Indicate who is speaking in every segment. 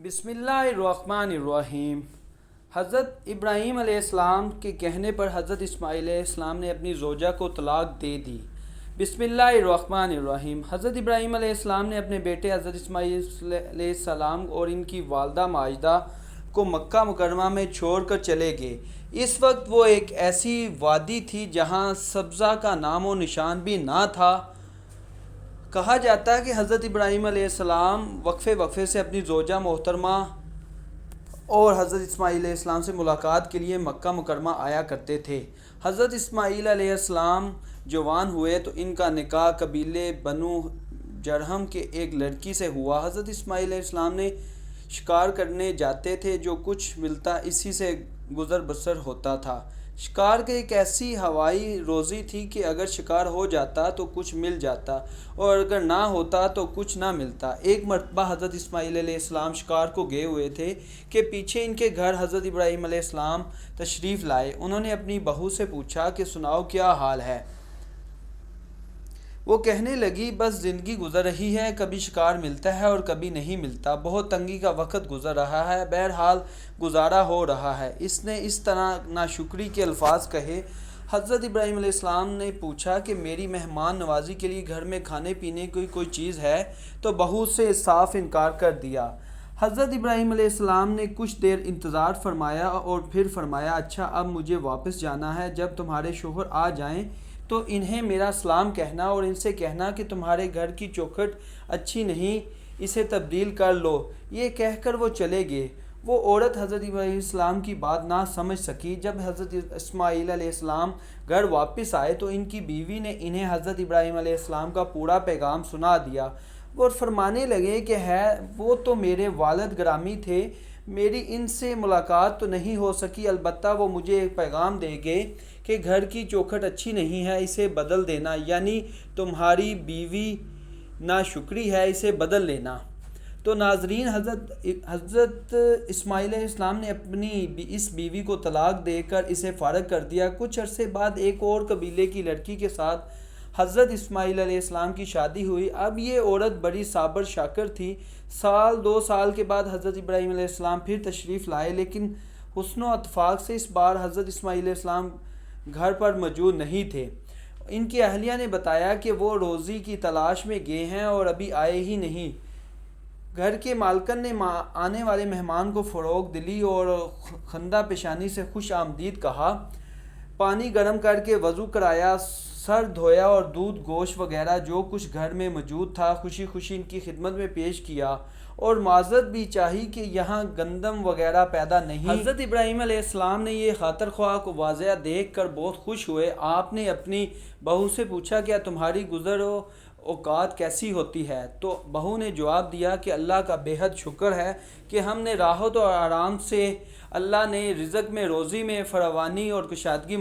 Speaker 1: بسم اللہ الرحمن الرحیم۔ حضرت ابراہیم علیہ السلام کے کہنے پر حضرت اسماعیل علیہ السلام نے اپنی زوجہ کو طلاق دے دی۔ بسم اللہ الرحمن الرحیم۔ حضرت ابراہیم علیہ السلام نے اپنے بیٹے حضرت اسماعیل علیہ السلام اور ان کی والدہ ماجدہ کو مکہ مکرمہ میں چھوڑ کر چلے گئے۔ اس وقت وہ ایک ایسی وادی تھی جہاں سبزہ کا نام و نشان بھی نہ تھا۔ کہا جاتا ہے کہ حضرت ابراہیم علیہ السلام وقفے وقفے سے اپنی زوجہ محترمہ اور حضرت اسماعیل علیہ السلام سے ملاقات کے لیے مکہ مکرمہ آیا کرتے تھے۔ حضرت اسماعیل علیہ السلام جوان ہوئے تو ان کا نکاح قبیلے بنو جرہم کے ایک لڑکی سے ہوا۔ حضرت اسماعیل علیہ السلام نے شکار کرنے جاتے تھے، جو کچھ ملتا اسی سے گزر بسر ہوتا تھا۔ شکار کی ایک ایسی ہوائی روزی تھی کہ اگر شکار ہو جاتا تو کچھ مل جاتا اور اگر نہ ہوتا تو کچھ نہ ملتا۔ ایک مرتبہ حضرت اسماعیل علیہ السلام شکار کو گئے ہوئے تھے کہ پیچھے ان کے گھر حضرت ابراہیم علیہ السلام تشریف لائے۔ انہوں نے اپنی بہو سے پوچھا کہ سناؤ کیا حال ہے؟ وہ کہنے لگی بس زندگی گزر رہی ہے، کبھی شکار ملتا ہے اور کبھی نہیں ملتا، بہت تنگی کا وقت گزر رہا ہے، بہرحال گزارا ہو رہا ہے۔ اس نے اس طرح ناشکری کے الفاظ کہے۔ حضرت ابراہیم علیہ السلام نے پوچھا کہ میری مہمان نوازی کے لیے گھر میں کھانے پینے کی کوئی چیز ہے؟ تو بہو سے صاف انکار کر دیا۔ حضرت ابراہیم علیہ السلام نے کچھ دیر انتظار فرمایا اور پھر فرمایا اچھا اب مجھے واپس جانا ہے، جب تمہارے شوہر آ جائیں تو انہیں میرا سلام کہنا اور ان سے کہنا کہ تمہارے گھر کی چوکھٹ اچھی نہیں، اسے تبدیل کر لو۔ یہ کہہ کر وہ چلے گئے۔ وہ عورت حضرت ابراہیم علیہ السلام کی بات نہ سمجھ سکی۔ جب حضرت اسماعیل علیہ السلام گھر واپس آئے تو ان کی بیوی نے انہیں حضرت ابراہیم علیہ السلام کا پورا پیغام سنا دیا۔ وہ فرمانے لگے کہ وہ تو میرے والد گرامی تھے، میری ان سے ملاقات تو نہیں ہو سکی، البتہ وہ مجھے ایک پیغام دے گئے کہ گھر کی چوکھٹ اچھی نہیں ہے، اسے بدل دینا، یعنی تمہاری بیوی ناشکری ہے، اسے بدل لینا۔ تو ناظرین، حضرت اسماعیل علیہ السلام نے اپنی اس بیوی کو طلاق دے کر اسے فارغ کر دیا۔ کچھ عرصے بعد ایک اور قبیلے کی لڑکی کے ساتھ حضرت اسماعیل علیہ السلام کی شادی ہوئی۔ اب یہ عورت بڑی صابر شاکر تھی۔ سال دو سال کے بعد حضرت ابراہیم علیہ السلام پھر تشریف لائے، لیکن حسن و اتفاق سے اس بار حضرت اسماعیل علیہ السلام گھر پر موجود نہیں تھے۔ ان کی اہلیہ نے بتایا کہ وہ روزی کی تلاش میں گئے ہیں اور ابھی آئے ہی نہیں۔ گھر کے مالکن نے آنے والے مہمان کو فروغ دلی اور خندہ پیشانی سے خوش آمدید کہا، پانی گرم کر کے وضو کرایا، سر دھویا اور دودھ گوشت وغیرہ جو کچھ گھر میں موجود تھا خوشی خوشی ان کی خدمت میں پیش کیا اور معذرت بھی چاہی کہ یہاں گندم وغیرہ پیدا نہیں۔ حضرت ابراہیم علیہ السلام نے یہ خاطر خواہ کو واضح دیکھ کر بہت خوش ہوئے۔ آپ نے اپنی بہو سے پوچھا کیا تمہاری گزر و اوقات کیسی ہوتی ہے؟ تو بہو نے جواب دیا کہ اللہ کا بے حد شکر ہے کہ ہم نے راحت اور آرام سے، اللہ نے رزق میں روزی میں فراوانی اور کشادگی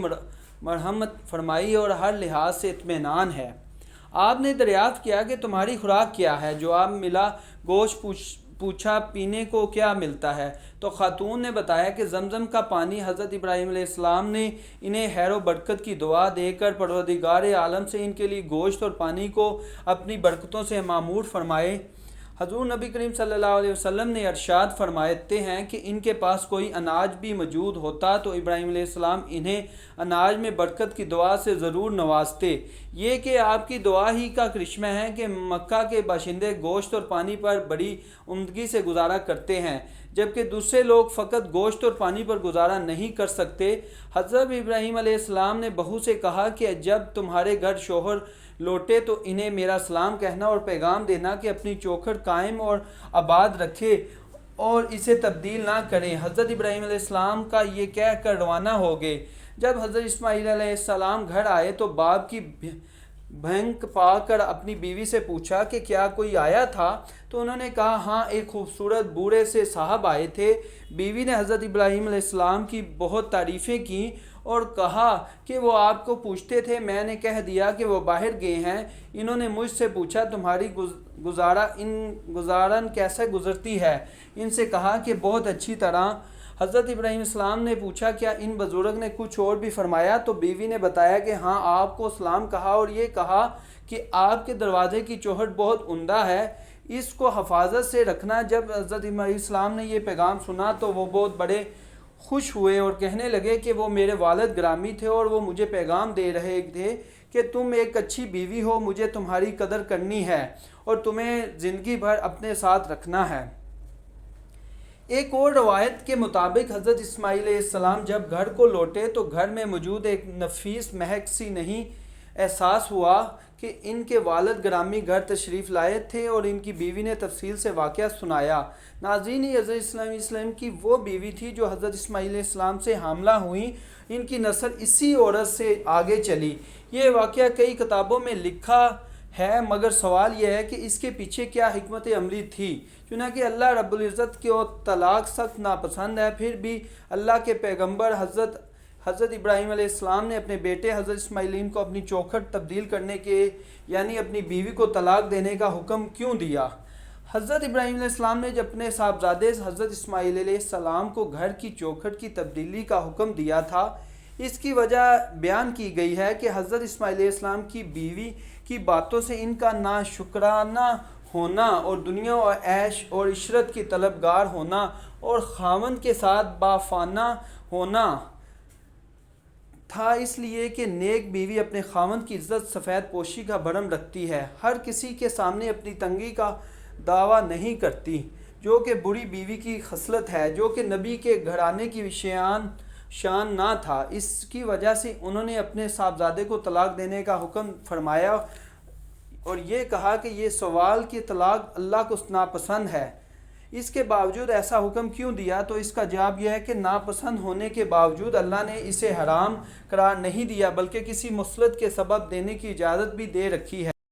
Speaker 1: مرحمت فرمائی اور ہر لحاظ سے اطمینان ہے۔ آپ نے دریافت کیا کہ تمہاری خوراک کیا ہے؟ جواب ملا گوشت۔ پوچھا پینے کو کیا ملتا ہے؟ تو خاتون نے بتایا کہ زمزم کا پانی۔ حضرت ابراہیم علیہ السلام نے انہیں خیر و برکت کی دعا دے کر پروردگار عالم سے ان کے لیے گوشت اور پانی کو اپنی برکتوں سے معمور فرمائے۔ حضور نبی کریم صلی اللہ علیہ وسلم نے ارشاد فرماتے ہیں کہ ان کے پاس کوئی اناج بھی موجود ہوتا تو ابراہیم علیہ السلام انہیں اناج میں برکت کی دعا سے ضرور نوازتے۔ یہ کہ آپ کی دعا ہی کا کرشمہ ہے کہ مکہ کے باشندے گوشت اور پانی پر بڑی عمدگی سے گزارا کرتے ہیں، جبکہ دوسرے لوگ فقط گوشت اور پانی پر گزارا نہیں کر سکتے۔ حضرت ابراہیم علیہ السلام نے بہو سے کہا کہ جب تمہارے گھر شوہر لوٹے تو انہیں میرا سلام کہنا اور پیغام دینا کہ اپنی چوکھٹ قائم اور آباد رکھے اور اسے تبدیل نہ کریں۔ حضرت ابراہیم علیہ السلام کا یہ کہہ کر روانہ ہو گئے۔ جب حضرت اسماعیل علیہ السلام گھر آئے تو باپ کی بھینک پا کر اپنی بیوی سے پوچھا کہ کیا کوئی آیا تھا؟ تو انہوں نے کہا ہاں، ایک خوبصورت بوڑھے سے صاحب آئے تھے۔ بیوی نے حضرت ابراہیم علیہ السلام کی بہت تعریفیں کیں اور کہا کہ وہ آپ کو پوچھتے تھے، میں نے کہہ دیا کہ وہ باہر گئے ہیں۔ انہوں نے مجھ سے پوچھا تمہاری گزارن کیسے گزرتی ہے؟ ان سے کہا کہ بہت اچھی طرح۔ حضرت ابراہیم السلام نے پوچھا کیا ان بزرگ نے کچھ اور بھی فرمایا؟ تو بیوی نے بتایا کہ ہاں، آپ کو سلام کہا اور یہ کہا کہ آپ کے دروازے کی چوکھٹ بہت عمدہ ہے، اس کو حفاظت سے رکھنا۔ جب حضرت علیہ السلام نے یہ پیغام سنا تو وہ بہت بڑے خوش ہوئے اور کہنے لگے کہ وہ میرے والد گرامی تھے اور وہ مجھے پیغام دے رہے تھے کہ تم ایک اچھی بیوی ہو، مجھے تمہاری قدر کرنی ہے اور تمہیں زندگی بھر اپنے ساتھ رکھنا ہے۔ ایک اور روایت کے مطابق حضرت اسماعیل علیہ السلام جب گھر کو لوٹے تو گھر میں موجود ایک نفیس مہک سی نہیں احساس ہوا کہ ان کے والد گرامی گھر تشریف لائے تھے، اور ان کی بیوی نے تفصیل سے واقعہ سنایا۔ ناظرین، یہ حضرت اسماعیل علیہ السلام کی وہ بیوی تھی جو حضرت اسماعیل علیہ السلام سے حاملہ ہوئیں۔ ان کی نسل اسی عورت سے آگے چلی۔ یہ واقعہ کئی کتابوں میں لکھا ہے، مگر سوال یہ ہے کہ اس کے پیچھے کیا حکمت عملی تھی؟ چنانکہ اللہ رب العزت کو طلاق سخت ناپسند ہے، پھر بھی اللہ کے پیغمبر حضرت ابراہیم علیہ السلام نے اپنے بیٹے حضرت اسماعیل کو اپنی چوکھٹ تبدیل کرنے کے یعنی اپنی بیوی کو طلاق دینے کا حکم کیوں دیا؟ حضرت ابراہیم علیہ السلام نے جب اپنے صاحبزادے حضرت اسماعیل علیہ السلام کو گھر کی چوکھٹ کی تبدیلی کا حکم دیا تھا، اس کی وجہ بیان کی گئی ہے کہ حضرت اسماعیل علیہ السلام کی بیوی کی باتوں سے ان کا ناشکرانہ ہونا اور دنیا و عیش اور عشرت کی طلبگار ہونا اور خاوند کے ساتھ بافانہ ہونا تھا، اس لیے کہ نیک بیوی اپنے خاوند کی عزت سفید پوشی کا بھرم رکھتی ہے، ہر کسی کے سامنے اپنی تنگی کا دعویٰ نہیں کرتی، جو کہ بری بیوی کی خصلت ہے، جو کہ نبی کے گھرانے کی شان نہ تھا۔ اس کی وجہ سے انہوں نے اپنے صاحبزادے کو طلاق دینے کا حکم فرمایا اور یہ کہا کہ یہ سوال کہ طلاق اللہ کو ناپسند ہے، اس کے باوجود ایسا حکم کیوں دیا؟ تو اس کا جواب یہ ہے کہ ناپسند ہونے کے باوجود اللہ نے اسے حرام قرار نہیں دیا، بلکہ کسی مصلحت کے سبب دینے کی اجازت بھی دے رکھی ہے۔